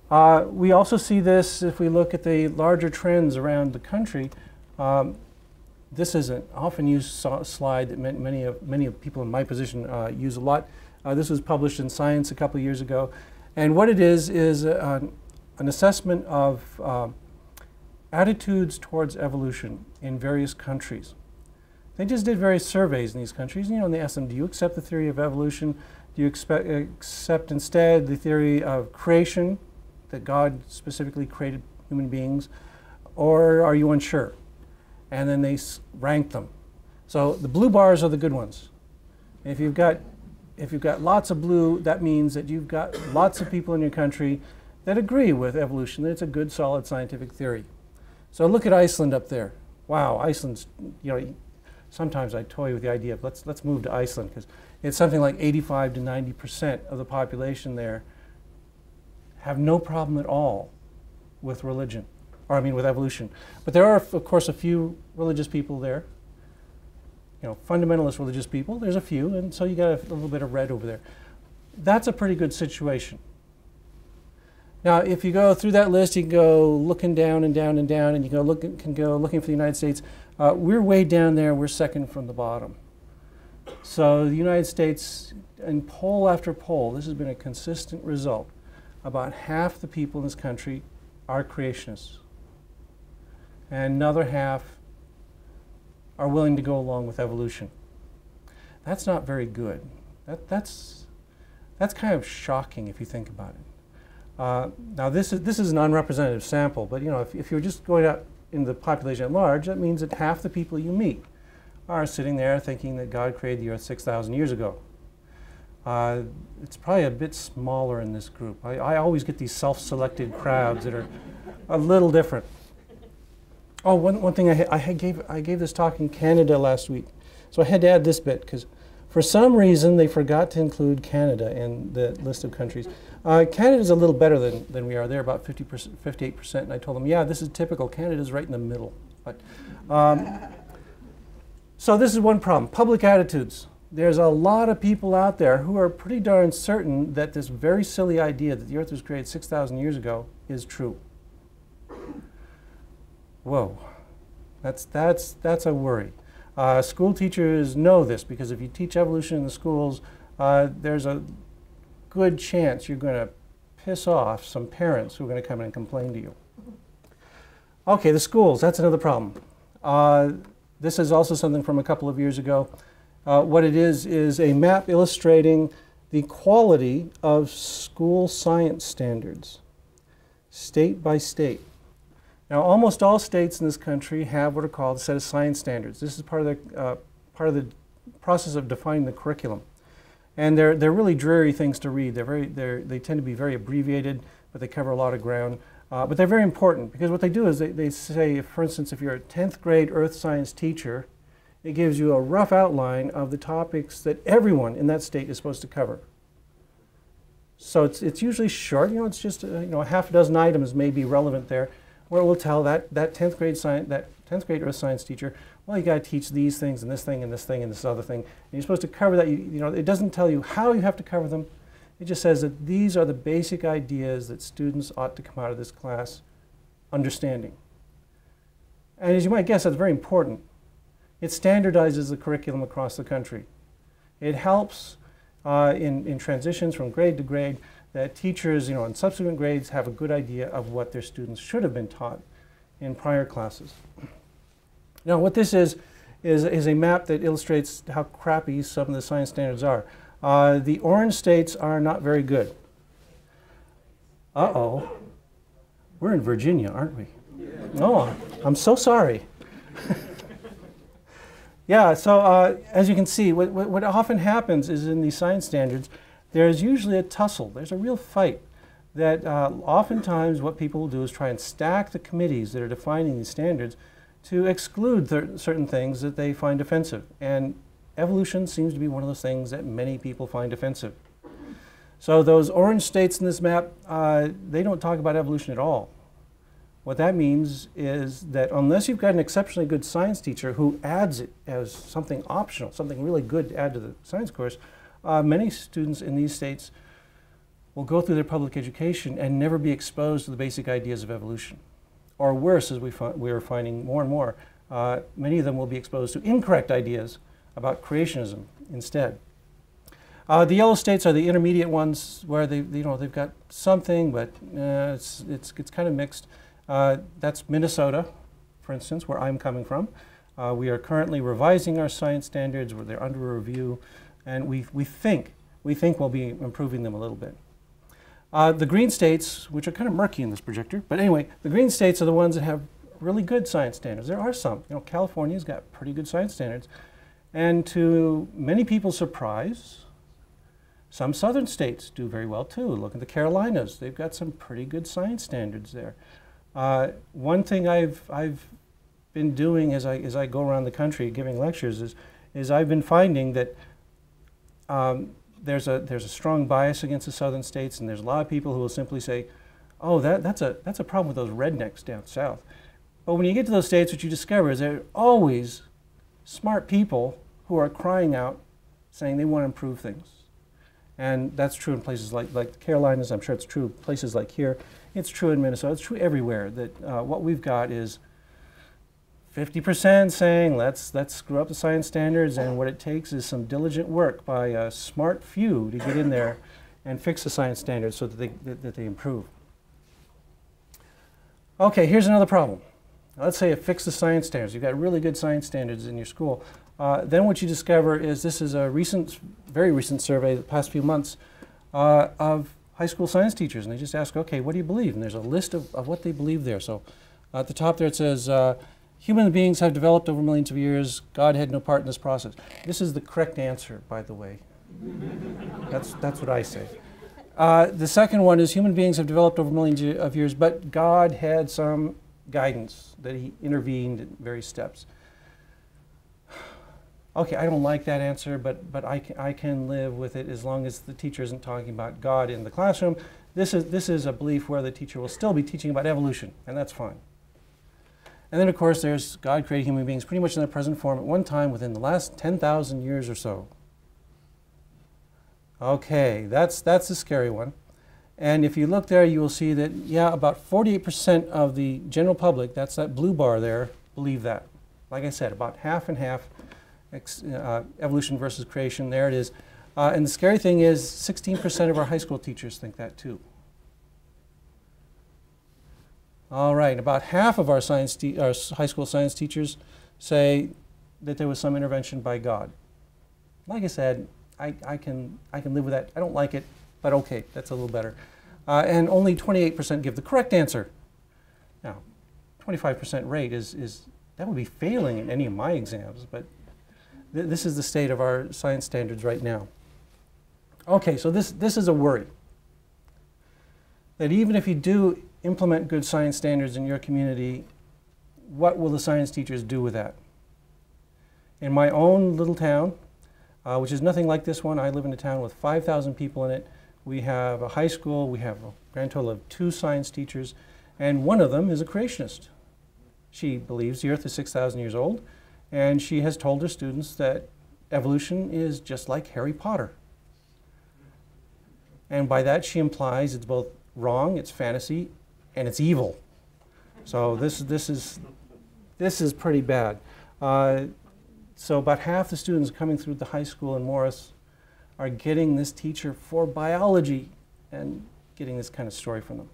We also see this if we look at the larger trends around the country. This is an often used slide that many of people in my position use a lot. This was published in Science a couple of years ago. And what it is an assessment of attitudes towards evolution in various countries. They just did various surveys in these countries, and they asked them, do you accept the theory of evolution? Do you accept instead the theory of creation, that God specifically created human beings, or are you unsure? And then they ranked them. So the blue bars are the good ones. If you've got lots of blue, that means that you've got lots of people in your country that agree with evolution, that it's a good, solid scientific theory. So look at Iceland up there. Wow, Iceland's, sometimes I toy with the idea of let's move to Iceland, because it's something like 85 to 90% of the population there have no problem at all with religion, with evolution. But there are, of course, a few religious people there. Fundamentalist religious people, there's a few, and so you got a little bit of red over there. That's a pretty good situation. Now, if you go through that list, you can go looking down and down and down, and you can go looking for the United States. We're way down there. We're second from the bottom. So the United States, in poll after poll, this has been a consistent result. About half the people in this country are creationists, and another half are willing to go along with evolution. That's not very good. That's kind of shocking if you think about it. Now this is an unrepresentative sample, but if you're just going out in the population at large, that means that half the people you meet are sitting there thinking that God created the earth 6,000 years ago. It's probably a bit smaller in this group. I always get these self-selected crowds that are a little different. Oh, one thing I gave this talk in Canada last week, so I had to add this bit because for some reason they forgot to include Canada in the list of countries. Canada's a little better than we are. They're about 50%, 58%, and I told them, yeah, this is typical. Canada's right in the middle. But, so this is one problem, public attitudes. There's a lot of people out there who are pretty darn certain that this very silly idea that the earth was created 6,000 years ago is true. Whoa, that's a worry. School teachers know this because if you teach evolution in the schools, there's a good chance you're going to piss off some parents who are going to come in and complain to you. Okay, the schools, that's another problem. This is also something from a couple of years ago. What it is a map illustrating the quality of school science standards, state by state. Now, almost all states in this country have what are called a set of science standards. This is part of the process of defining the curriculum, and they're really dreary things to read. They tend to be very abbreviated, but they cover a lot of ground. But they're very important because what they do is they say, for instance, if you're a 10th grade earth science teacher, it gives you a rough outline of the topics that everyone in that state is supposed to cover. So it's usually short. It's just a half a dozen items may be relevant there, where it will tell that 10th grade earth science teacher, well, you got to teach these things and this thing and this thing and this other thing. And you're supposed to cover that. It doesn't tell you how you have to cover them. It just says that these are the basic ideas that students ought to come out of this class understanding. And as you might guess, that's very important. It standardizes the curriculum across the country. It helps in transitions from grade to grade that teachers, in subsequent grades have a good idea of what their students should have been taught in prior classes. Now, what this is a map that illustrates how crappy some of the science standards are. The orange states are not very good. Uh-oh. We're in Virginia, aren't we? Yeah. Oh, I'm so sorry. Yeah, so as you can see, what often happens is in these science standards, there's usually a tussle. There's a real fight that oftentimes what people will do is try and stack the committees that are defining these standards to exclude certain things that they find offensive. And evolution seems to be one of those things that many people find offensive. So those orange states in this map, they don't talk about evolution at all. What that means is that unless you've got an exceptionally good science teacher who adds it as something optional, something really good to add to the science course, many students in these states will go through their public education and never be exposed to the basic ideas of evolution. Or worse, as we are finding more and more, many of them will be exposed to incorrect ideas about creationism instead. The yellow states are the intermediate ones where they've got something, but it's kind of mixed. That's Minnesota, for instance, where I'm coming from. We are currently revising our science standards, where they're under review, and we think we'll be improving them a little bit. The green states, which are kind of murky in this projector, but anyway, the green states are the ones that have really good science standards. There are some. California's got pretty good science standards, and to many people's surprise, some southern states do very well too. Look at the Carolinas; they've got some pretty good science standards there. One thing I've been doing as I go around the country giving lectures is I've been finding that there's a strong bias against the southern states, and there's a lot of people who will simply say, "Oh, that's a problem with those rednecks down south." But when you get to those states, what you discover is there are always smart people who are crying out, saying they want to improve things. And that's true in places like the Carolinas. I'm sure it's true in places like here. It's true in Minnesota. It's true everywhere that what we've got is 50% saying let's screw up the science standards, and what it takes is some diligent work by a smart few to get in there and fix the science standards so that they improve. Okay, here's another problem. Let's say you fix the science standards. You've got really good science standards in your school. Then what you discover is this is a very recent survey, the past few months, of high school science teachers. And they just ask, okay, what do you believe? And there's a list of what they believe there. So at the top there it says, human beings have developed over millions of years. God had no part in this process. This is the correct answer, by the way. That's what I say. The second one is human beings have developed over millions of years, but God had some guidance that he intervened at various steps. Okay, I don't like that answer, but I can live with it as long as the teacher isn't talking about God in the classroom. This is a belief where the teacher will still be teaching about evolution, and that's fine. And then, of course, there's God created human beings pretty much in their present form at one time within the last 10,000 years or so. Okay, that's a scary one. And if you look there, you will see that, yeah, about 48% of the general public, that's that blue bar there, believe that. Like I said, about half and half, evolution versus creation, there it is. And the scary thing is 16% of our high school teachers think that too. All right, about half of our high school science teachers say that there was some intervention by God. Like I said, I can live with that. I don't like it, but okay, that's a little better. And only 28% give the correct answer. Now, 25% rate that would be failing in any of my exams, but this is the state of our science standards right now. Okay, so this is a worry. That even if you do implement good science standards in your community, what will the science teachers do with that? In my own little town, which is nothing like this one, I live in a town with 5,000 people in it. We have a high school, we have a grand total of 2 science teachers, and one of them is a creationist. She believes the Earth is 6,000 years old, and she has told her students that evolution is just like Harry Potter. And by that she implies it's both wrong, it's fantasy, and it's evil. So this is pretty bad. So about half the students coming through the high school in Morris are getting this teacher for biology and getting this kind of story from them.